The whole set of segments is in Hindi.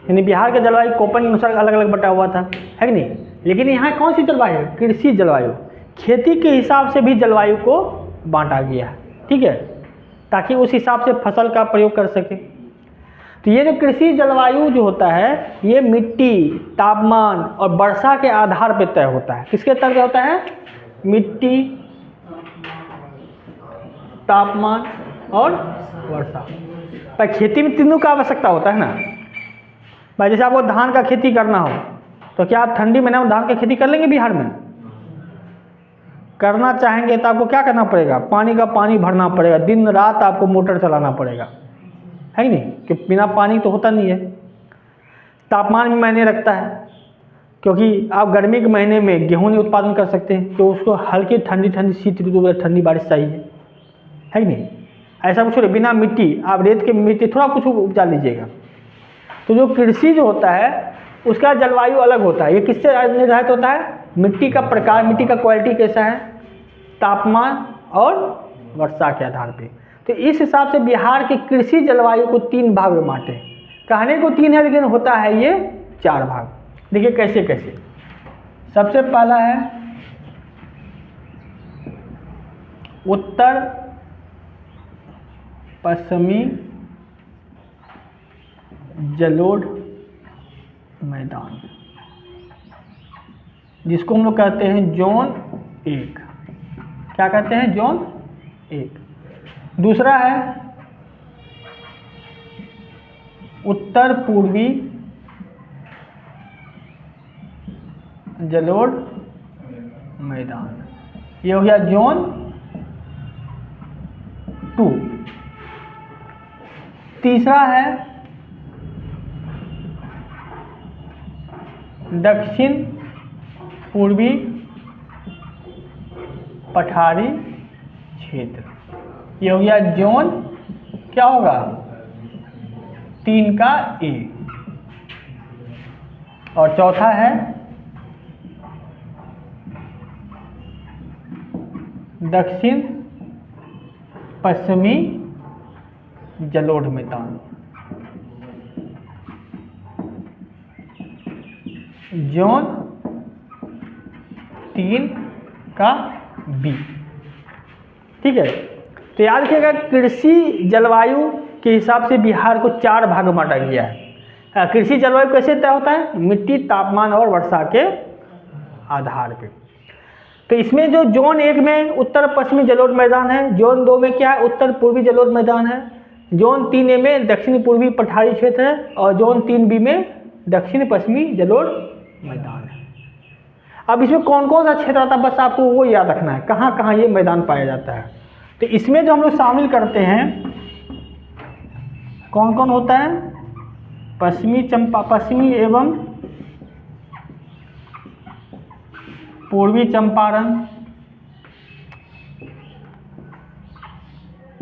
यानी बिहार का जलवायु कोपन के अनुसार अलग अलग बटा हुआ था, है कि नहीं। लेकिन यहाँ कौन सी जलवायु, कृषि जलवायु, खेती के हिसाब से भी जलवायु को बांटा गया है, ठीक है, ताकि उस हिसाब से फसल का प्रयोग कर सके। तो ये जो कृषि जलवायु जो होता है ये मिट्टी, तापमान और वर्षा के आधार पर तय होता है। किसके तय होता है, मिट्टी, तापमान और वर्षा। पर खेती में तीनों का आवश्यकता होता है ना भाई। जैसे आपको धान का खेती करना हो तो क्या आप ठंडी महीने में धान की खेती कर लेंगे बिहार में? करना चाहेंगे तो आपको क्या करना पड़ेगा, पानी का पानी भरना पड़ेगा, दिन रात आपको मोटर चलाना पड़ेगा, है नहीं, कि बिना पानी तो होता नहीं है। तापमान भी मायने रखता है, क्योंकि आप गर्मी के महीने में गेहूं नहीं उत्पादन कर सकते हैं, तो उसको हल्की ठंडी ठंडी शीत ऋतु में ठंडी बारिश चाहिए, है नहीं। ऐसा कुछ बिना मिट्टी, आप रेत के मिट्टी थोड़ा कुछ उपजा लीजिएगा। तो जो कृषि जो होता है उसका जलवायु अलग होता है। ये किससे निर्धारित होता है, मिट्टी का प्रकार, मिट्टी का क्वालिटी कैसा है, तापमान और वर्षा के आधार पे। तो इस हिसाब से बिहार की कृषि जलवायु को 3 भाग में बांटे। कहने को 3 है लेकिन होता है ये 4 भाग। देखिए कैसे कैसे। सबसे पहला है उत्तर पश्चिमी जलोढ़ मैदान, जिसको हम लोग कहते हैं जोन 1। क्या कहते हैं, जोन 1। दूसरा है उत्तर पूर्वी जलोढ़ मैदान, ये हो गया जोन 2। तीसरा है दक्षिण पूर्वी पठारी क्षेत्र, ये हो गया जोन, क्या होगा, 3 का ए। और चौथा है दक्षिण पश्चिमी जलोढ़ मैदान, जोन 3 का बी, ठीक है। तो याद रखिएगा कृषि जलवायु के हिसाब से बिहार को 4 भाग में बांटा गया है। कृषि जलवायु कैसे तय होता है, मिट्टी, तापमान और वर्षा के आधार पे। तो इसमें जो जोन 1 में उत्तर पश्चिमी जलोढ़ मैदान है, जोन 2 में क्या है, उत्तर पूर्वी जलोढ़ मैदान है, जोन 3 में दक्षिण पूर्वी पठारी क्षेत्र है, और जोन 3 बी में दक्षिण पश्चिमी जलोढ़ मैदान है। अब इसमें कौन कौन सा क्षेत्र आता है, बस आपको वो याद रखना है, कहाँ कहाँ ये मैदान पाया जाता है। तो इसमें जो हम लोग शामिल करते हैं कौन कौन होता है, पश्चिमी एवं पूर्वी चंपारण,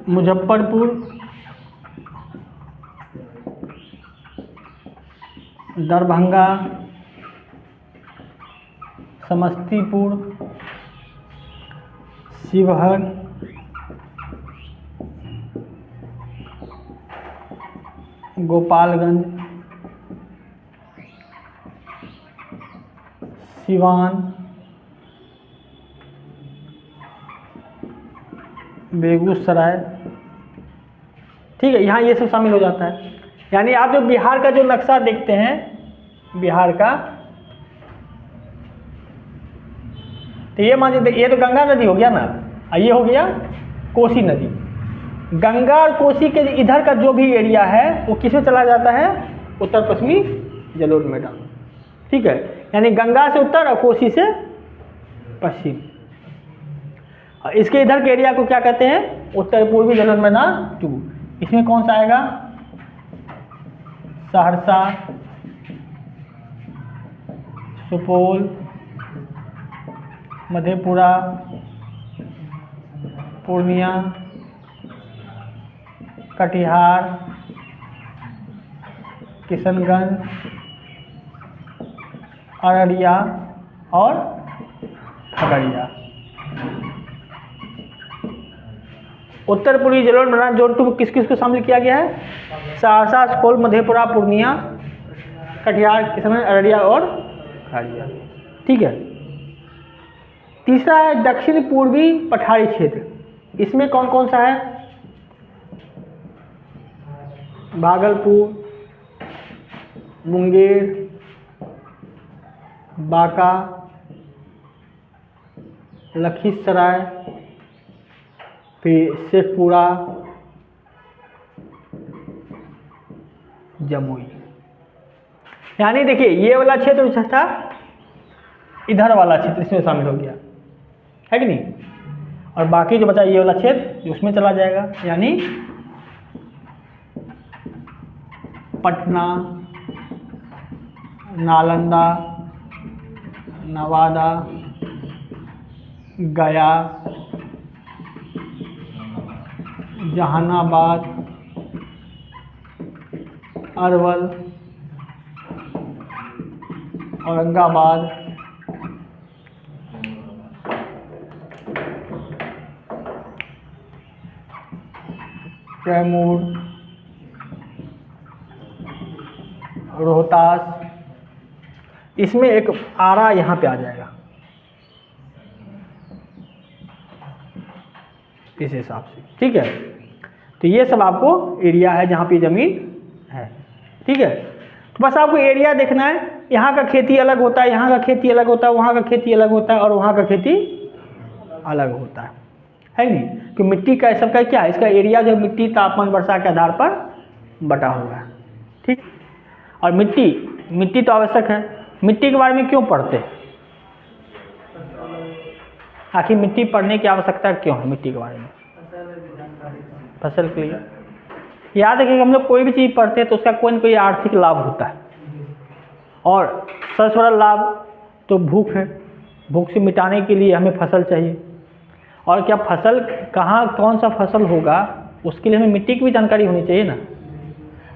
मुजफ्फरपुर, दरभंगा, समस्तीपुर, शिवहर, गोपालगंज, सिवान, बेगूसराय, ठीक है, यहाँ ये सब शामिल हो जाता है। यानी आप जो बिहार का जो नक्शा देखते हैं, बिहार का, तो ये मान लीजिए ये तो गंगा नदी हो गया ना, ये हो गया कोसी नदी। गंगा और कोसी के इधर का जो भी एरिया है वो किसमें चला जाता है, उत्तर पश्चिमी जलोढ़ मैदान, ठीक है। यानी गंगा से उत्तर और कोसी से पश्चिम। और इसके इधर के एरिया को क्या कहते हैं, उत्तर पूर्वी जलोढ़ मैदान 2। इसमें कौन सा आएगा, सहरसा, सुपौल, मधेपुरा, पूर्णिया, कटिहार, किशनगंज, अररिया और खगड़िया। उत्तर पूर्वी जलोढ़ मैदान जोन 2 किस किस को शामिल किया गया है, सहरसा, सुपौल, मधेपुरा, पूर्णिया कटिहार, किशनगंज, अररिया और खगड़िया। ठीक है। तीसरा है दक्षिण पूर्वी पठारी क्षेत्र। इसमें कौन कौन सा है? भागलपुर, मुंगेर, बांका, लखीसराय, फिर शेखपुरा, जमुई। यानी देखिए ये वाला क्षेत्र जो था, इधर वाला क्षेत्र इसमें शामिल हो गया है कि नहीं, और बाकी जो बचा ये वाला क्षेत्र उसमें चला जाएगा। यानी पटना, नालंदा, नवादा, गया, जहानाबाद, अरवल, औरंगाबाद, कैमूर, रोहतास, इसमें एक आरा यहाँ पे आ जाएगा इस हिसाब से। ठीक है। तो ये सब आपको एरिया है जहाँ पे ज़मीन है। ठीक है। तो बस आपको एरिया देखना है। यहाँ का खेती अलग होता है, यहाँ का खेती अलग होता है, वहाँ का खेती अलग होता है और वहाँ का खेती अलग होता है नहीं? कि मिट्टी का सबका क्या है, इसका एरिया जो मिट्टी तापमान वर्षा के आधार पर बटा हुआ है। ठीक। और मिट्टी तो आवश्यक है। मिट्टी के बारे में क्यों पढ़ते हैं? आखिर मिट्टी पढ़ने की आवश्यकता क्यों है? मिट्टी के बारे में फसल के लिए याद रखिए, हम लोग कोई भी चीज़ पढ़ते हैं तो उसका कोई न कोई आर्थिक लाभ होता है, और सबसे बड़ा लाभ तो भूख है। भूख से मिटाने के लिए हमें फसल चाहिए, और क्या फसल कहाँ कौन सा फसल होगा उसके लिए हमें मिट्टी की भी जानकारी होनी चाहिए ना।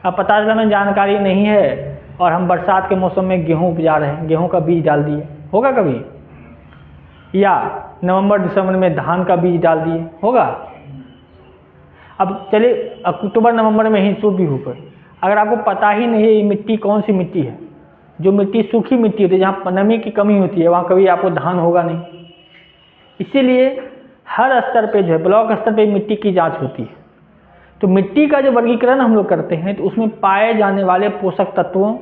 अब पता चला हमें जानकारी नहीं है और हम बरसात के मौसम में गेहूँ उपजा रहे हैं, गेहूँ का बीज डाल दिए, होगा कभी? या नवंबर दिसंबर में धान का बीज डाल दिए, होगा? अब चलिए अक्टूबर नवंबर में ही शुरू भी होकर, अगर आपको पता ही नहीं है ये मिट्टी कौन सी मिट्टी है, जो मिट्टी सूखी मिट्टी होती है जहाँ नमी की कमी होती है, वहाँ कभी आपको धान होगा नहीं। इसीलिए हर स्तर पे जो है, ब्लॉक स्तर पे मिट्टी की जांच होती है। तो मिट्टी का जो वर्गीकरण हम लोग करते हैं तो उसमें पाए जाने वाले पोषक तत्वों,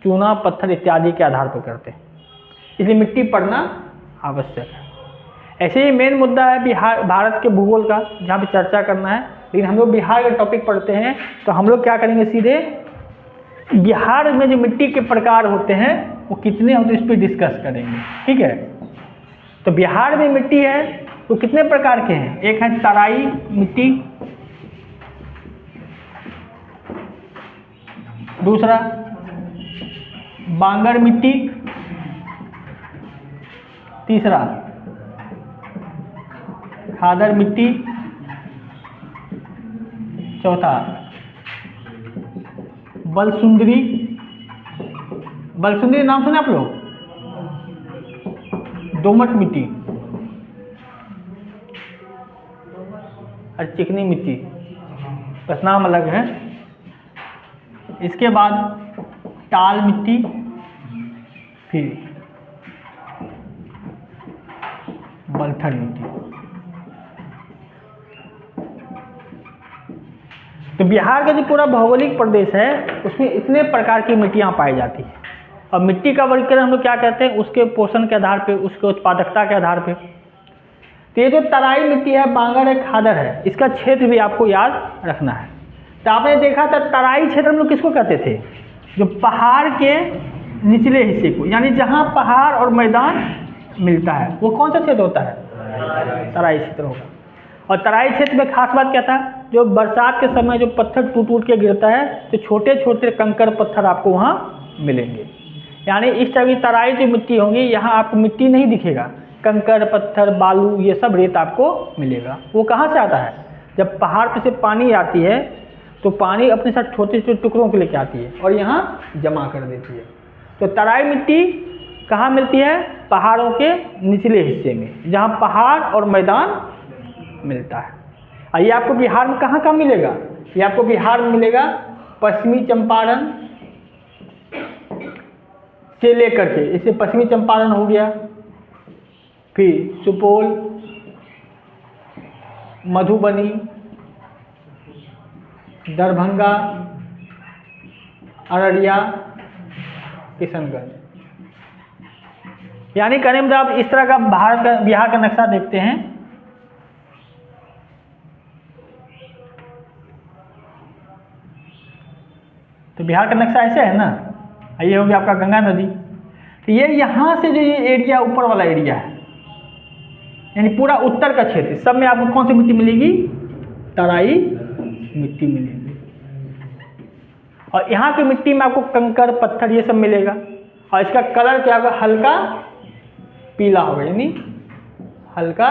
चूना, पत्थर इत्यादि के आधार पर करते हैं। इसलिए मिट्टी पढ़ना आवश्यक है। ऐसे ही मेन मुद्दा है बिहार, भारत के भूगोल का, जहाँ पे चर्चा करना है। लेकिन हम लोग बिहार का टॉपिक पढ़ते हैं तो हम लोग क्या करेंगे, सीधे बिहार में जो मिट्टी के प्रकार होते हैं वो कितने होते हैं इस पर डिस्कस करेंगे। ठीक है। तो बिहार में मिट्टी है तो कितने प्रकार के हैं? एक है तराई मिट्टी, दूसरा बांगर मिट्टी, तीसरा खादर मिट्टी, चौथा बलसुंदरी। बलसुंदरी नाम सुने आप लोग? दोमट मिट्टी और चिकनी मिट्टी, बस नाम अलग है। इसके बाद टाल मिट्टी, फिर बलथर मिट्टी। तो बिहार का जो पूरा भौगोलिक प्रदेश है उसमें इतने प्रकार की मिट्टियाँ पाई जाती हैं। और मिट्टी का वर्गीकरण हम लोग क्या कहते हैं, उसके पोषण के आधार पे, उसके उत्पादकता के आधार पे। तो ये जो तराई मिट्टी है, बांगर है, खादर है, इसका क्षेत्र भी आपको याद रखना है। तो आपने देखा था तराई क्षेत्र हम लोग किसको कहते थे? जो पहाड़ के निचले हिस्से को, यानी जहाँ पहाड़ और मैदान मिलता है वो कौन सा क्षेत्र होता है? तराई क्षेत्र होगा। और तराई क्षेत्र में खास बात क्या था, जो बरसात के समय जो पत्थर टूट टूट के गिरता है तो छोटे छोटे कंकर पत्थर आपको वहाँ मिलेंगे। यानी इस टाइप की तराई जो मिट्टी होंगी, यहाँ आपको मिट्टी नहीं दिखेगा, कंकर पत्थर बालू ये सब रेत आपको मिलेगा। वो कहाँ से आता है? जब पहाड़ पे से पानी आती है तो पानी अपने साथ छोटे छोटे टुकड़ों को लेकर आती है और यहाँ जमा कर देती है। तो तराई मिट्टी कहाँ मिलती है? पहाड़ों के निचले हिस्से में, जहाँ पहाड़ और मैदान मिलता है। और ये आपको बिहार में कहाँ कहाँ मिलेगा? ये आपको बिहार में मिलेगा पश्चिमी चंपारण, से लेकर के, इसे पश्चिमी चंपारण हो गया, फिर सुपौल, मधुबनी, दरभंगा, अररिया, किशनगंज। यानी कहने में आप इस तरह का बिहार का नक्शा देखते हैं। तो बिहार का नक्शा ऐसे है ना, ये हो गया आपका गंगा नदी। तो ये यहाँ से जो ये एरिया ऊपर वाला एरिया है, यानी पूरा उत्तर का क्षेत्र, सब में आपको कौन सी मिट्टी मिलेगी? तराई मिट्टी मिलेगी। और यहाँ की मिट्टी में आपको कंकड़ पत्थर ये सब मिलेगा, और इसका कलर क्या होगा? हल्का पीला होगा, यानी हल्का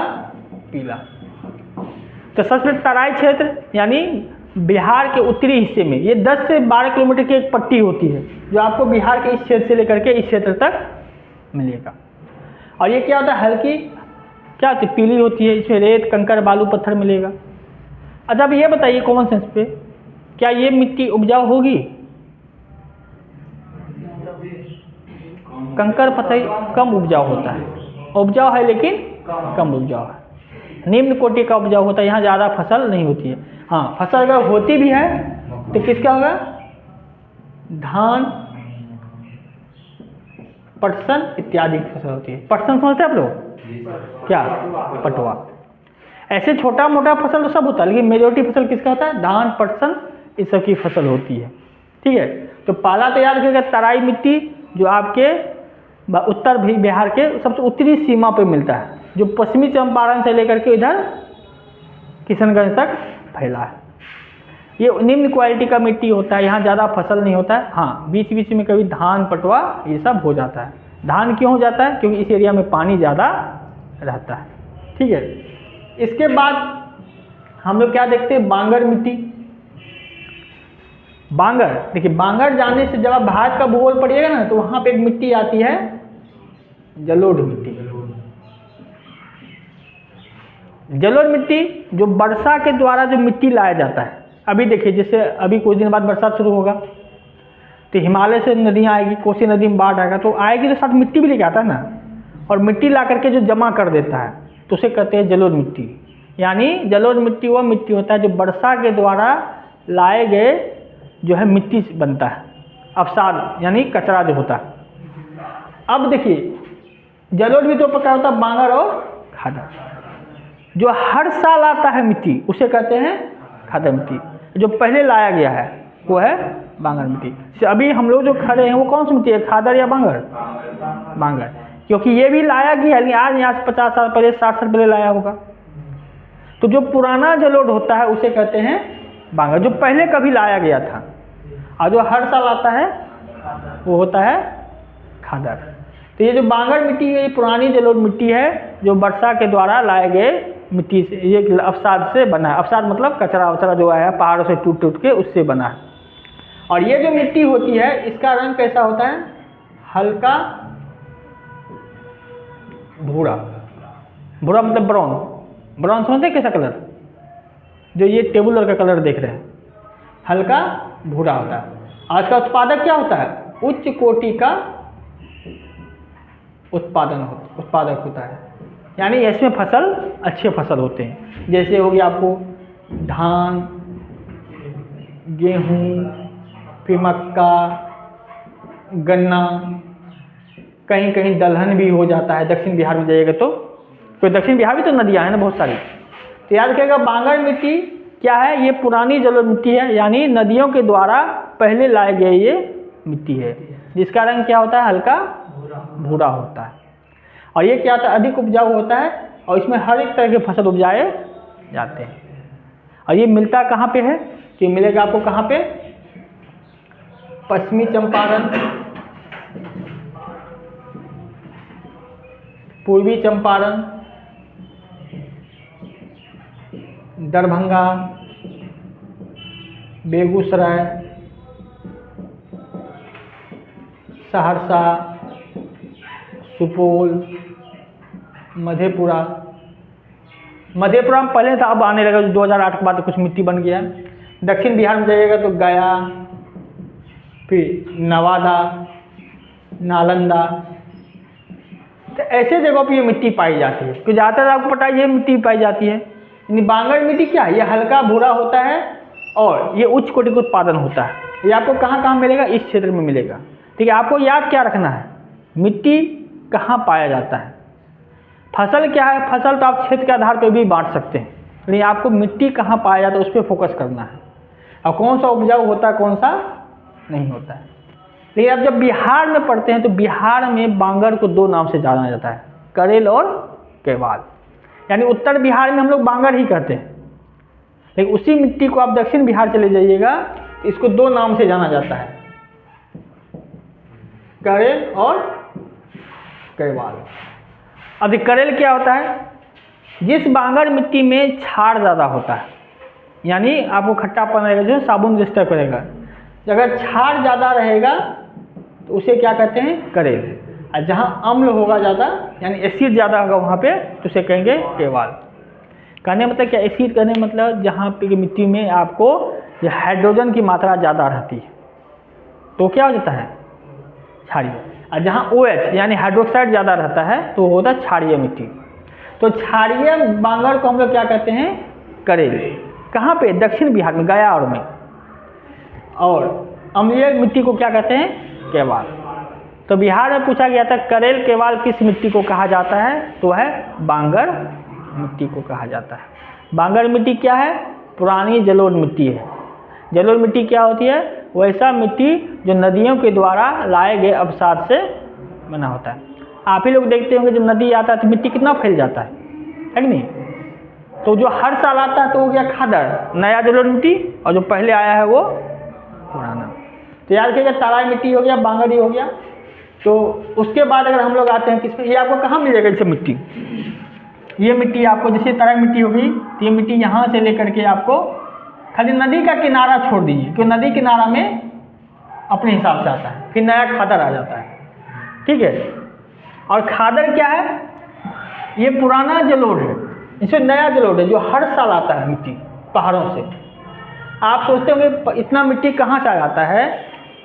पीला। तो सबसे पहले तराई क्षेत्र यानी बिहार के उत्तरी हिस्से में ये 10 से 12 किलोमीटर की एक पट्टी होती है, जो आपको बिहार के इस क्षेत्र से लेकर के इस क्षेत्र तक मिलेगा। और ये क्या होता है? हल्की क्या होती है? पीली होती है। इसमें रेत, कंकड़, बालू, पत्थर मिलेगा। अच्छा, अब ये बताइए कॉमन सेंस पे, क्या ये मिट्टी उपजाऊ होगी? कंकड़ पत्थर कम उपजाऊ होता है, उपजाऊ है लेकिन कम उपजाऊ है, निम्न कोटि का उपजाऊ होता है। यहाँ ज़्यादा फसल नहीं होती है। हाँ, फसल अगर होती भी है तो किसका होगा? धान, पटसन इत्यादि की फसल होती है। पटसन समझते हैं आप लोग? क्या? पटुआ। ऐसे छोटा मोटा फसल तो सब होता है, लेकिन मेजोरिटी फसल किसका होता है? धान, पटसन, इस सब की फसल होती है। ठीक है, तो पहला तो याद रखिएगा, तराई मिट्टी जो आपके उत्तर बिहार के सबसे उत्तरी सीमा पर मिलता है, जो पश्चिमी चंपारण से लेकर के इधर किशनगंज तक फैला है। ये निम्न क्वालिटी का मिट्टी होता है, यहाँ ज़्यादा फसल नहीं होता है। हाँ, बीच बीच में कभी धान, पटुआ ये सब हो जाता है। धान क्यों हो जाता है? क्योंकि इस एरिया में पानी ज़्यादा रहता है। ठीक है, इसके बाद हम लोग क्या देखते हैं? बांगर मिट्टी। बांगर, देखिए बांगर जाने से जब आप भारत का भूगोल पढ़िएगा ना, तो वहाँ पे एक मिट्टी आती है, जलोढ़ मिट्टी। जलोढ़ मिट्टी जो वर्षा के द्वारा जो मिट्टी लाया जाता है। अभी देखिए, जैसे अभी कुछ दिन बाद बरसात शुरू होगा तो हिमालय से नदियाँ आएगी, कोसी नदी में बाढ़ आएगा, तो आएगी तो साथ मिट्टी भी लेके आता है ना, और मिट्टी ला करके जो जमा कर देता है तो उसे कहते हैं जलोढ़ मिट्टी। यानी जलोढ़ मिट्टी वह मिट्टी होता है जो वर्षा के द्वारा लाए गए जो है मिट्टी बनता है, अवसाद यानी कचरा जो होता है। अब देखिए, जलोढ़ भी दो प्रकार होता है, बांगर और खादर। जो हर साल आता है मिट्टी उसे कहते हैं खादर मिट्टी, जो पहले लाया गया है वो है बांगर मिट्टी। अभी हम लोग जो खड़े हैं वो कौन सी मिट्टी है? खादर या बांगर? बांगर, क्योंकि ये भी लाया गया है, आज यहाँ से 50 साल पहले, 60 साल पहले लाया होगा। तो जो पुराना जलोढ़ होता है उसे कहते हैं बांगर, जो पहले कभी लाया गया था, और जो हर साल आता है वो होता है खादर। तो ये जो बांगर मिट्टी है, ये पुरानी जलोढ़ मिट्टी है जो वर्षा के द्वारा लाए गए मिट्टी से, ये अवसाद से बना है। अवसाद मतलब कचरा वचरा जो आया है पहाड़ों से टूट टूट के, उससे बना है। और ये जो मिट्टी होती है इसका रंग कैसा होता है? हल्का भूरा। भूरा मतलब ब्राउन। ब्राउन समझते हैं कैसा कलर? जो ये टेबुलर का कलर देख रहे हैं, हल्का भूरा होता है। आज का उत्पादक क्या होता है? उच्च कोटि का उत्पादक होता है, यानी इसमें फसल अच्छे फसल होते हैं। जैसे हो गया आपको धान, गेहूँ, फिर मक्का, गन्ना, कहीं कहीं दलहन भी हो जाता है। दक्षिण बिहार में जाइएगा तो दक्षिण बिहार भी तो नदियाँ हैं ना बहुत सारी। तो याद रखिएगा, बांगर मिट्टी क्या है? ये पुरानी जलोढ़ मिट्टी है, यानी नदियों के द्वारा पहले लाए गए ये मिट्टी है, जिसका रंग क्या होता है? हल्का भूरा होता है। और ये क्या होता है? अधिक उपजाऊ होता है, और इसमें हर एक तरह के फसल उपजाए जाते हैं। और ये मिलता कहाँ पे है? तो ये मिलेगा आपको कहाँ पे? पश्चिमी चंपारण, पूर्वी चंपारण, दरभंगा, बेगूसराय, सहरसा, सुपौल, मधेपुरा। मधेपुरा में पहले था, अब आने लगा, 2008 के बाद कुछ मिट्टी बन गया। दक्षिण बिहार में जाइएगा तो गया, फिर नवादा, नालंदा, तो ऐसे जगहों पर ये मिट्टी पाई जाती है। तो ज़्यादातर आपको पता है ये मिट्टी पाई जाती है। यानी बांगर मिट्टी क्या है, ये हल्का भूरा होता है और ये उच्च कोटि का उत्पादन होता है। ये आपको कहाँ कहाँ मिलेगा, इस क्षेत्र में मिलेगा। ठीक है, आपको याद क्या रखना है, मिट्टी कहाँ पाया जाता है। फसल क्या है, फसल तो आप क्षेत्र के आधार पर भी बांट सकते हैं, लेकिन आपको मिट्टी कहाँ पाया जाता है उस पर फोकस करना है, और कौन सा उपजाऊ होता है कौन सा नहीं होता है। लेकिन अब जब बिहार में पढ़ते हैं तो बिहार में बांगर को दो नाम से जाना जाता है, करेल और केवाल। यानी उत्तर बिहार में हम लोग बांगर ही कहते हैं, लेकिन उसी मिट्टी को आप दक्षिण बिहार चले जाइएगा तो इसको दो नाम से जाना जाता है, करेल और केवाल। अब करेल क्या होता है, जिस बांगर मिट्टी में क्षार ज़्यादा होता है, यानी आपको खट्टापन रहेगा जो साबुन डिस्टर्ब करेगा, अगर क्षार ज़्यादा रहेगा तो उसे क्या कहते हैं, करेल। और जहाँ अम्ल होगा ज़्यादा यानी एसिड ज़्यादा होगा वहाँ पे तो उसे कहेंगे केवाल। कहने मतलब क्या, एसिड कहने मतलब जहाँ पे की मिट्टी में आपको ये हाइड्रोजन की मात्रा ज़्यादा रहती है तो क्या हो जाता है, क्षारीय। और जहाँ OH यानी हाइड्रोक्साइड ज़्यादा रहता है तो वो होता है क्षारीय मिट्टी। तो क्षारीय बांगर को हम लोग क्या कहते हैं, करेल। कहाँ पे, दक्षिण बिहार में, गया और में। और अम्लीय मिट्टी को क्या कहते हैं, केवाल। तो बिहार में पूछा गया था करेल केवाल किस मिट्टी को कहा जाता है, तो है बांगर मिट्टी को कहा जाता है। बांगर मिट्टी क्या है, पुरानी जलोढ़ मिट्टी है। जलोढ़ मिट्टी क्या होती है, वैसा मिट्टी जो नदियों के द्वारा लाए गए अवसाद से बना होता है। आप ही लोग देखते होंगे जब नदी आता है तो मिट्टी कितना फैल जाता है कि नहीं। तो जो हर साल आता है तो वो क्या, खादर नया जलोढ़ मिट्टी, और जो पहले आया है वो पुराना। तो याद कीजिए तराई मिट्टी हो गया, बांगरी हो गया। तो उसके बाद अगर हम लोग आते हैं किस पे, ये आपको कहाँ मिलेगा जैसे मिट्टी, ये मिट्टी आपको जैसे तराई मिट्टी होगी तो ये मिट्टी यहाँ से लेकर के आपको खाली नदी का किनारा छोड़ दीजिए, क्योंकि नदी किनारा में अपने हिसाब से आता है, फिर नया खादर आ जाता है। ठीक है, और खादर क्या है, ये पुराना जलोढ़ है, इसमें नया जलोढ़ है जो हर साल आता है मिट्टी पहाड़ों से। आप सोचते होंगे इतना मिट्टी कहाँ से आ जाता है।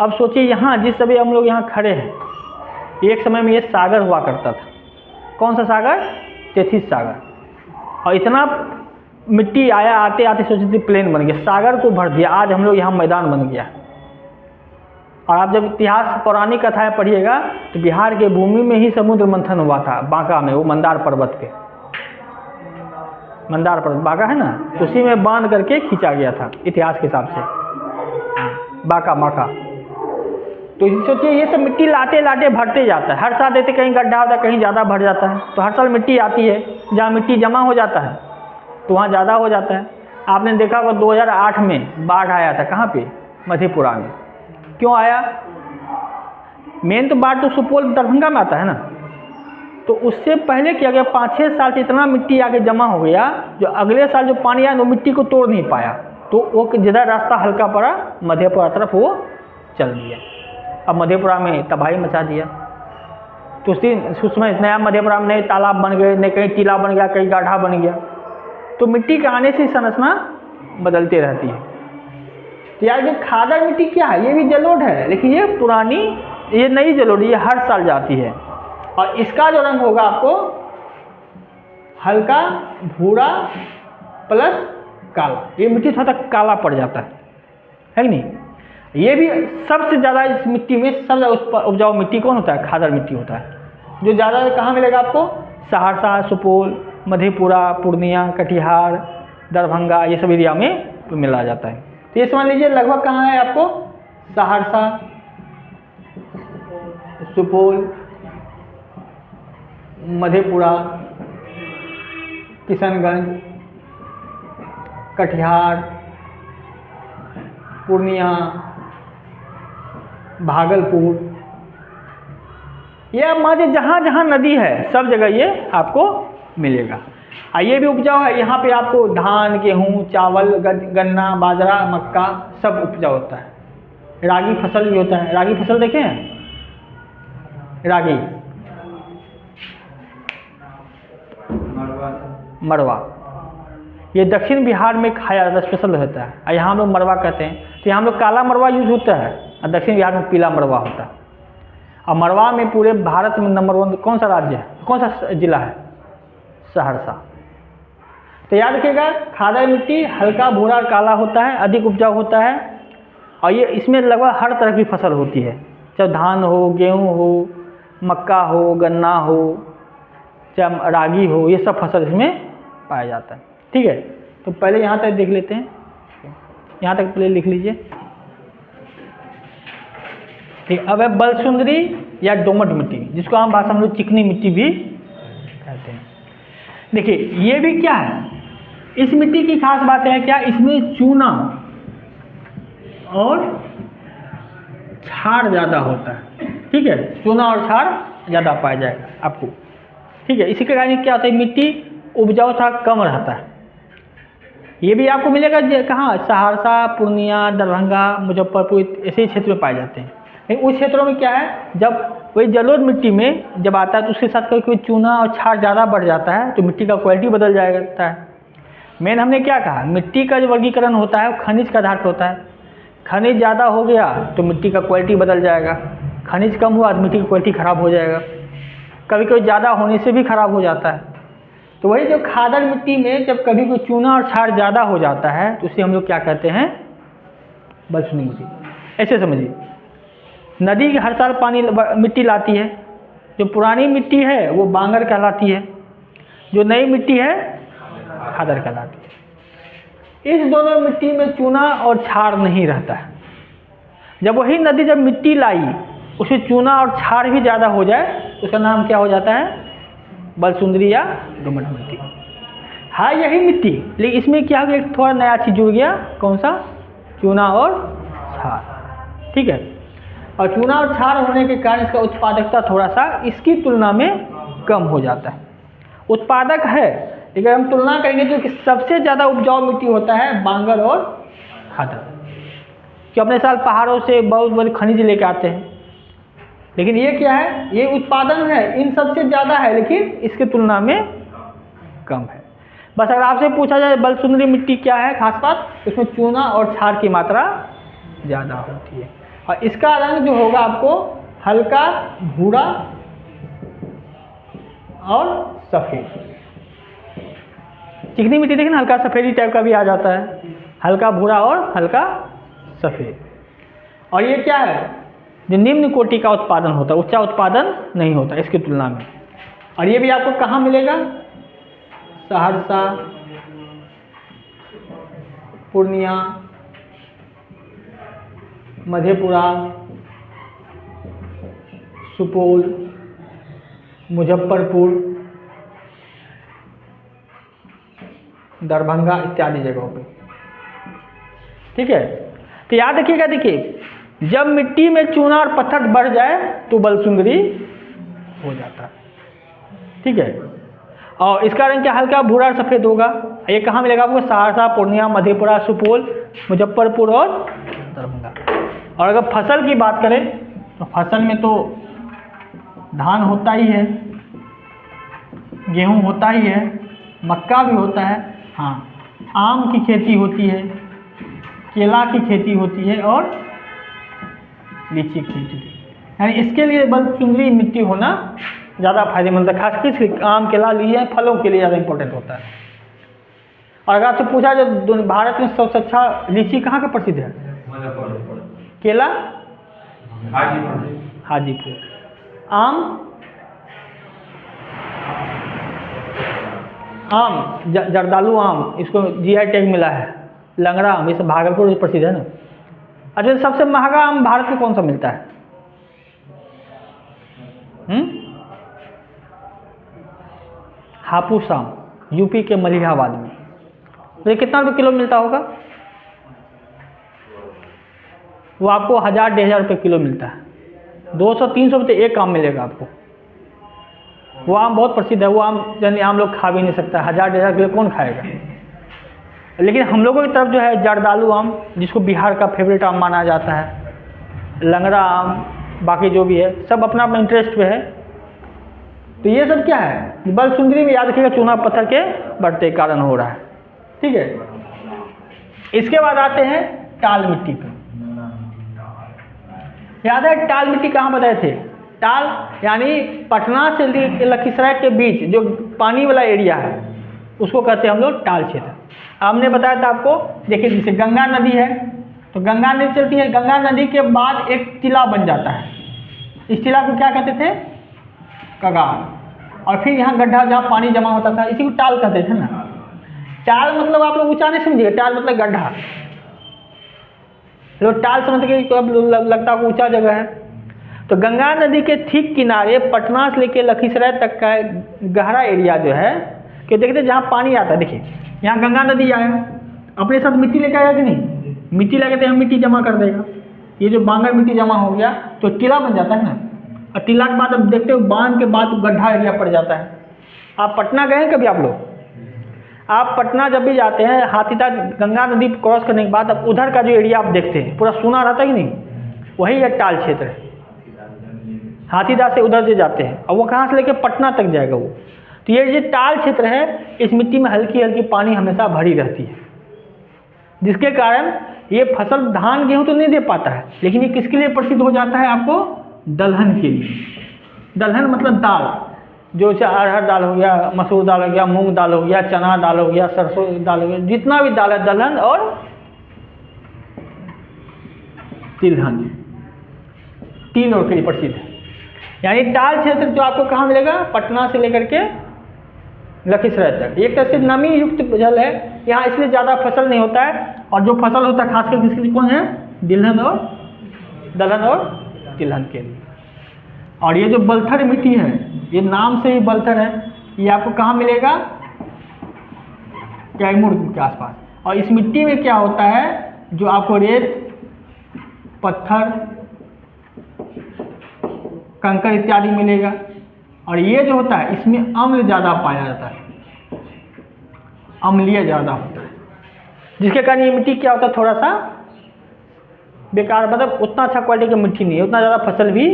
अब सोचिए यहाँ जिस समय हम लोग यहाँ खड़े हैं, एक समय में ये सागर हुआ करता था। कौन सा सागर, तेथिस सागर। और इतना मिट्टी आया, आते आते सोचते थे प्लेन बन गया, सागर को भर दिया, आज हम लोग यहाँ मैदान बन गया। और आप जब इतिहास पौराणिक कथाएं पढ़िएगा तो बिहार के भूमि में ही समुद्र मंथन हुआ था, बांका में, वो मंदार पर्वत पे, मंदार पर्वत बांका है ना, तो उसी में बांध करके खींचा गया था इतिहास के हिसाब से, बांका। तो सोचिए ये सब मिट्टी लाते लाते भरते जाता है, हर साल देते कहीं गड्ढा होता है, कहीं ज़्यादा भर जाता है। तो हर साल मिट्टी आती है, जहाँ मिट्टी जमा हो जाता है तो वहाँ ज़्यादा हो जाता है। आपने देखा होगा 2008 में बाढ़ आया था, कहाँ पे, मधेपुरा में। क्यों आया, मेन तो बाढ़ तो सुपौल दरभंगा में आता है ना। तो उससे पहले क्या गया, 5-6 साल से इतना मिट्टी आके जमा हो गया, जो अगले साल जो पानी आया वो मिट्टी को तोड़ नहीं पाया, तो वो जिधर रास्ता हल्का पड़ा मधेपुरा तरफ वो चल दिया। अब मधेपुरा में तबाही मचा दिया। तो उसमें नया मधेपुरा में नए तालाब बन गए, नए कहीं टीला बन गया, कहीं गाढ़ा बन गया। तो मिट्टी के आने से संरचना बदलती रहती है। तो यार ये खादर मिट्टी क्या है, ये भी जलोढ़ है, लेकिन ये पुरानी, ये नई जलोढ़, ये हर साल जाती है। और इसका जो रंग होगा आपको हल्का भूरा प्लस काला, ये मिट्टी थोड़ा सा काला पड़ जाता है कि नहीं। ये भी सबसे ज़्यादा इस मिट्टी में सबसे उपजाऊ मिट्टी कौन होता है, खादर मिट्टी होता है, जो ज़्यादा कहाँ मिलेगा आपको, सहरसा, सुपौल, मधेपुरा, पूर्णिया, कटिहार, दरभंगा, ये सब एरिया में मिला जाता है। तो ये समझ लीजिए लगभग कहाँ है आपको, सहरसा, सुपौल, मधेपुरा, किशनगंज, कटिहार, पूर्णिया, भागलपुर, ये आप मान जहाँ जहाँ नदी है सब जगह ये आपको मिलेगा। ये भी उपजाऊ है, यहाँ पे आपको धान, गेहूँ, चावल, गन्ना, बाजरा, मक्का सब उपजाऊ होता है। रागी फसल भी होता है, रागी फसल देखे हैं, रागी मरवा, ये दक्षिण बिहार में खाया जाता है, स्पेशल होता है। और यहाँ हम लोग मरवा कहते हैं। तो यहाँ हम लोग काला मरवा यूज होता है और दक्षिण बिहार में पीला मरवा होता है। और मरवा में पूरे भारत में नंबर 1 कौन सा राज्य है, कौन सा जिला है? सहरसा। तो याद रखिएगा, खादर मिट्टी हल्का भूरा काला होता है, अधिक उपजाऊ होता है, और ये इसमें लगभग हर तरह की फसल होती है, चाहे धान हो, गेहूँ हो, मक्का हो, गन्ना हो, चाहे रागी हो, ये सब फसल इसमें पाया जाता है। ठीक है, तो पहले यहाँ तक देख लेते हैं, यहाँ तक पहले लिख लीजिए। ठीक, अब है बलसुंदरी या दोमट मिट्टी, जिसको आम भाषा में लोग चिकनी मिट्टी भी कहते हैं। देखिए ये भी क्या है, इस मिट्टी की खास बात है क्या, इसमें चूना और क्षार ज़्यादा होता है। ठीक है, चूना और क्षार ज़्यादा पाया जाएगा आपको। ठीक है, इसी के कारण क्या होता है, मिट्टी उपजाऊ था कम रहता है। ये भी आपको मिलेगा कहाँ, सहरसा, पूर्णिया, दरभंगा, मुजफ्फरपुर, ऐसे क्षेत्र में पाए जाते हैं। लेकिन उस क्षेत्रों में क्या है, जब वही जलोढ़ मिट्टी में जब आता है तो उसके साथ कोई चूना और क्षार ज़्यादा बढ़ जाता है तो मिट्टी का क्वालिटी बदल जाता है। मेन हमने क्या कहा, मिट्टी का जो वर्गीकरण होता है वो खनिज के आधार पर होता है। खनिज ज़्यादा हो गया तो मिट्टी का क्वालिटी बदल जाएगा, खनिज कम हुआ तो मिट्टी की क्वालिटी ख़राब हो जाएगा, कभी कभी ज़्यादा होने से भी ख़राब हो जाता है। तो वही जो खादर मिट्टी में जब कभी कोई चूना और क्षार ज़्यादा हो जाता है तो उसे हम लोग क्या कहते हैं, बलसुंदरी मिट्टी। ऐसे समझिए, नदी हर साल पानी मिट्टी लाती है, जो पुरानी मिट्टी है वो बांगर कहलाती है, जो नई मिट्टी है खादर कहलाती है। इस दोनों मिट्टी में चूना और क्षार नहीं रहता है। जब वही नदी जब मिट्टी लाई उसमें चूना और क्षार भी ज़्यादा हो जाए तो उसका नाम क्या हो जाता है, बलसुंदरी या दोमट मिट्टी। हाँ यही मिट्टी, लेकिन इसमें क्या हो गया, थोड़ा नया चीज़ जुड़ गया, कौन सा, चूना और क्षार। ठीक है, और चूना और क्षार होने के कारण इसका उत्पादकता थोड़ा सा इसकी तुलना में कम हो जाता है। उत्पादक है लेकिन हम तुलना करेंगे तो कि सबसे ज़्यादा उपजाऊ मिट्टी होता है बांगर और खादर, जो अपने साल पहाड़ों से बहुत बड़े खनिज लेके आते हैं। लेकिन ये क्या है, ये उत्पादन है इन सबसे ज़्यादा है लेकिन इसकी तुलना में कम है। बस अगर आपसे पूछा जाए बलसुंदरी मिट्टी क्या है खास बात, उसमें चूना और क्षार की मात्रा ज़्यादा होती है, और इसका रंग जो होगा आपको हल्का भूरा और सफ़ेद। चिकनी मिट्टी देखिए ना, हल्का सफ़ेदी टाइप का भी आ जाता है, हल्का भूरा और हल्का सफ़ेद। और ये क्या है, जो निम्न कोटि का उत्पादन होता है, उच्च उत्पादन नहीं होता इसकी तुलना में। और ये भी आपको कहाँ मिलेगा, सहरसा, पूर्णिया, मधेपुरा, सुपौल, मुजफ्फरपुर, दरभंगा इत्यादि जगहों पे। ठीक है, तो याद रखिएगा, देखिए जब मिट्टी में चूना और पत्थर बढ़ जाए तो बलसुंदरी हो जाता है। ठीक है, और इसका रंग क्या हल्का भूरा और सफ़ेद होगा। ये कहाँ मिलेगा आपको, सहरसा, पूर्णिया, मधेपुरा, सुपौल, मुजफ्फरपुर और दरभंगा। और अगर फसल की बात करें तो फसल में तो धान होता ही है, गेहूँ होता ही है, मक्का भी होता है, हाँ आम की खेती होती है, केला की खेती होती है और लीची की खेती। यानी इसके लिए बलसुंदरी मिट्टी होना ज़्यादा फायदेमंद है, खासकर आम, केला, लीची फलों के लिए ज़्यादा इंपॉर्टेंट होता है। और अगर आपसे पूछा जो भारत में सबसे अच्छा लीची कहाँ का प्रसिद्ध है, केला हाजीपुर, आम जर्दालू आम, इसको जीआई टैग मिला है, लंगड़ा आम, ये सब भागलपुर में प्रसिद्ध है ना। अच्छा सबसे महंगा आम भारत में कौन सा मिलता है, हापुस आम, यूपी के मलिहाबाद में। तो ये कितना रुपये किलो मिलता होगा, वो आपको 1000-1500 रुपये किलो मिलता है। 200-300 रुपये एक आम मिलेगा आपको। वो आम बहुत प्रसिद्ध है, वो आम यानी आम लोग खा भी नहीं सकता, 1000-1500 किलो कौन खाएगा। लेकिन हम लोगों की तरफ जो है जर्दालू आम, जिसको बिहार का फेवरेट आम माना जाता है, लंगड़ा आम, बाकी जो भी है सब अपना अपना इंटरेस्ट पे है। तो ये सब क्या है, बलसुंदरी में याद रखिएगा चूना पत्थर के बढ़ते कारण हो रहा है। ठीक है, इसके बाद आते हैं टाल मिट्टी पे। याद है टाल मिट्टी कहाँ बताए थे, टाल यानी पटना से लखीसराय के बीच जो पानी वाला एरिया है उसको कहते हैं हम लोग टाल क्षेत्र। हमने बताया था आपको, देखिए जैसे गंगा नदी है तो गंगा नदी चलती है, गंगा नदी के बाद एक टीला बन जाता है, इस टीला को क्या कहते थे? कगार। और फिर यहाँ गड्ढा जहाँ पानी जमा होता था इसी को टाल कहते थे ना। टाल मतलब आप लोग ऊंचा नहीं समझिएगा, टाल मतलब गड्ढा। लोग टाल समझते कि अब लगता है ऊंचा जगह है। तो गंगा नदी के ठीक किनारे पटना से लेकर लखीसराय तक का गहरा एरिया जो है कि देखते जहाँ पानी आता है, देखिए यहाँ गंगा नदी आया, अपने साथ मिट्टी लेकर आया कि नहीं? मिट्टी लेकर यहाँ मिट्टी जमा कर देगा, ये जो बांगर मिट्टी जमा हो गया तो टीला बन जाता है ना। और टीला के बाद अब देखते हो बांध के बाद गड्ढा एरिया पड़ जाता है। आप पटना गए हैं कभी आप लोग? आप पटना जब भी जाते हैं हाथीदह गंगा नदी क्रॉस करने के बाद अब उधर का जो एरिया आप देखते हैं पूरा सूना रहता है कि नहीं, वही एक टाल क्षेत्र है। हाथीदह से उधर से जाते हैं और वो कहाँ से लेके पटना तक जाएगा वो। तो ये जो टाल क्षेत्र है इस मिट्टी में हल्की हल्की पानी हमेशा भरी रहती है, जिसके कारण ये फसल धान गेहूँ तो नहीं दे पाता है, लेकिन ये किसके लिए प्रसिद्ध हो जाता है आपको? दलहन के लिए। दलहन मतलब दाल, जो अरहर दाल हो गया, मसूर दाल हो गया, मूंग दाल हो गया, चना दाल हो गया, सरसों दाल हो गया, जितना भी दाल है दलहन और तिलहन, तीन और के लिए प्रसिद्ध है। यानी टाल क्षेत्र जो आपको कहाँ मिलेगा? पटना से लेकर के लखीसराय तक। एक तरह से नमी युक्त जल है, यहाँ इसलिए ज़्यादा फसल नहीं होता है, और जो फसल होता है खासकर किसके लिए कौन है? दलहन और तिलहन के लिए। और ये जो बलथर मिट्टी है, ये नाम से ही बलथर है, ये आपको कहाँ मिलेगा? कैमूर के आसपास। और इस मिट्टी में क्या होता है, जो आपको रेत, पत्थर, कंकड़ इत्यादि मिलेगा। और ये जो होता है इसमें अम्ल ज़्यादा पाया जाता है, अम्लीय ज़्यादा होता है, जिसके कारण ये मिट्टी क्या होता है? थोड़ा सा बेकार, मतलब उतना अच्छा क्वालिटी की मिट्टी नहीं है, उतना ज़्यादा फसल भी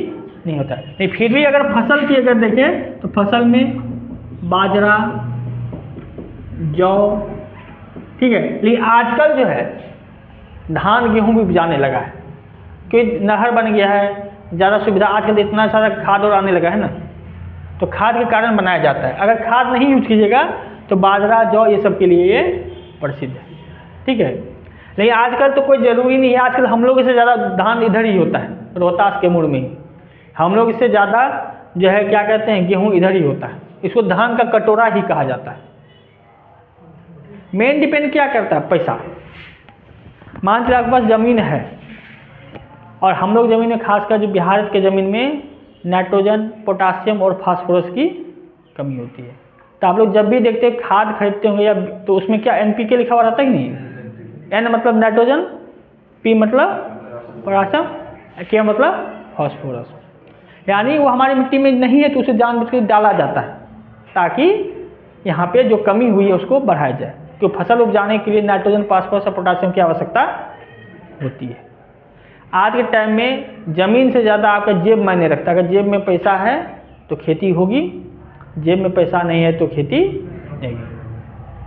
नहीं होता है। नहीं फिर भी अगर फसल की अगर देखें तो फसल में बाजरा, जौ, ठीक है। लेकिन आजकल जो है धान गेहूँ भी उपजाने लगा है, क्योंकि नहर बन गया है, ज़्यादा सुविधा, आजकल इतना सारा खाद और आने लगा है ना, तो खाद के कारण बनाया जाता है। अगर खाद नहीं यूज कीजिएगा तो बाजरा, जौ ये सब के लिए ये प्रसिद्ध है, ठीक है। लेकिन आजकल तो कोई ज़रूरी नहीं है, आजकल हम लोग इससे ज़्यादा धान इधर ही होता है, रोहतास कैमूर में ही हम लोग इससे ज़्यादा जो है क्या कहते हैं, गेहूँ इधर ही होता है। इसको धान का कटोरा ही कहा जाता है। मेन डिपेंड क्या करता है? पैसा। मान लीजिए आपके पास ज़मीन है, और हम लोग ज़मीन में खासकर जो बिहार के ज़मीन में नाइट्रोजन, पोटासियम और फास्फोरस की कमी होती है, तो आप लोग जब भी देखते हैं खाद खरीदते होंगे या तो उसमें क्या NPK लिखा हुआ रहता है कि नहीं? N मतलब नाइट्रोजन, P मतलब पोटासियम, K मतलब फास्फोरस। यानी वो हमारी मिट्टी में नहीं है तो उसे जानबूझ कर डाला जाता है, ताकि यहाँ पे जो कमी हुई है उसको बढ़ाया जाए, क्योंकि फसल उपजाने के लिए नाइट्रोजन, फास्फोरस और पोटासियम की आवश्यकता होती है। आज के टाइम में ज़मीन से ज़्यादा आपका जेब मायने रखता है। अगर जेब में पैसा है तो खेती होगी, जेब में पैसा नहीं है तो खेती नहीं।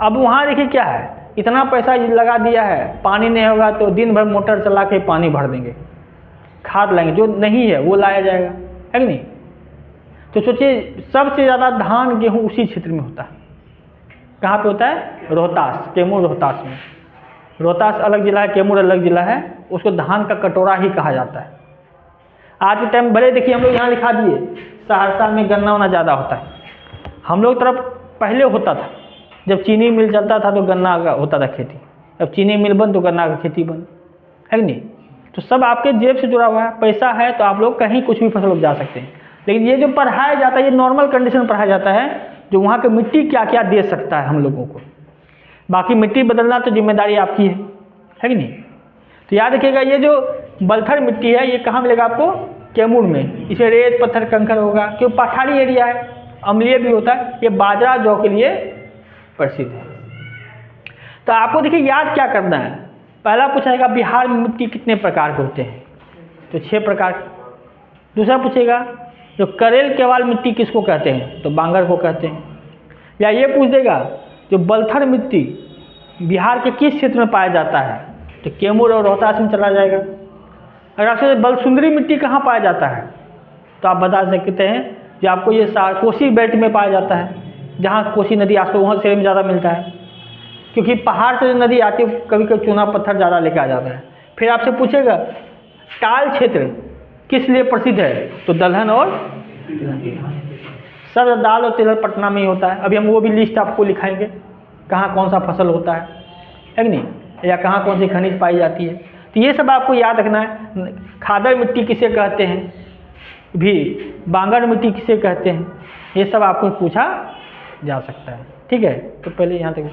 अब वहाँ देखिए क्या है, इतना पैसा लगा दिया है, पानी नहीं होगा तो दिन भर मोटर चला के पानी भर देंगे, खाद लाएंगे, जो नहीं है वो लाया जाएगा, है कि नहीं? तो सोचिए सबसे ज़्यादा धान गेहूँ उसी क्षेत्र में होता है। कहाँ पे होता है? रोहतास, कैमूर रोहतास में। रोहतास अलग जिला है, कैमूर अलग जिला है, उसको धान का कटोरा ही कहा जाता है। आज के टाइम भले देखिए हम लोग यहाँ लिखा दिए सहरसा में गन्ना वन्ना ज़्यादा होता है, हम लोग तरफ पहले होता था, जब चीनी मिल चलता था तो गन्ना का होता था खेती, अब चीनी मिल बंद तो गन्ना का खेती बंद, है कि नहीं? तो सब आपके जेब से जुड़ा हुआ है, पैसा है तो आप लोग कहीं कुछ भी फसल उपजा सकते हैं। लेकिन ये जो पढ़ाया जाता है ये नॉर्मल कंडीशन में पढ़ाया जाता है, जो वहाँ की मिट्टी क्या क्या दे सकता है हम लोगों को। बाकी मिट्टी बदलना तो जिम्मेदारी आपकी है कि नहीं? तो याद रखिएगा ये जो बलथर मिट्टी है ये कहाँ मिलेगा आपको? कैमूर में। इसे रेत, पत्थर, कंकड़ होगा, क्योंकि पठारी एरिया है, अम्लीय भी होता है। ये बाजरा जौ के लिए प्रसिद्ध है। तो आपको देखिए याद क्या करना है, पहला पूछेगा बिहार में मिट्टी कितने प्रकार के होते हैं, तो 6 प्रकार। दूसरा पूछेगा जो करेल केवाल मिट्टी किसको कहते हैं, तो बांगर को कहते हैं। या ये पूछ देगा जो बलथर मिट्टी बिहार के किस क्षेत्र में पाया जाता है, तो कैमूर और रोहतास में चला जाएगा। अगर आपसे बलसुंदरी मिट्टी कहाँ पाया जाता है, तो आप बता सकते हैं कि आपको ये कोसी बेल्ट में पाया जाता है, जहाँ कोसी नदी आसपास वहाँ सेम ज़्यादा मिलता है, क्योंकि पहाड़ से जो नदी आती है कभी कभी चूना पत्थर ज़्यादा लेके आ जाता है। फिर आपसे पूछेगा टाल क्षेत्र किस लिए प्रसिद्ध है, तो दलहन और सब दाल और तिलहन पटना में ही होता है। अभी हम वो भी लिस्ट आपको लिखाएंगे, कहाँ कौन सा फसल होता है कि नहीं, या कहाँ कौन सी खनिज पाई जाती है। तो ये सब आपको याद रखना है। खादर मिट्टी किसे कहते हैं, भी बांगर मिट्टी किसे कहते हैं, ये सब आपको पूछा जा सकता है। ठीक है, तो पहले यहाँ तक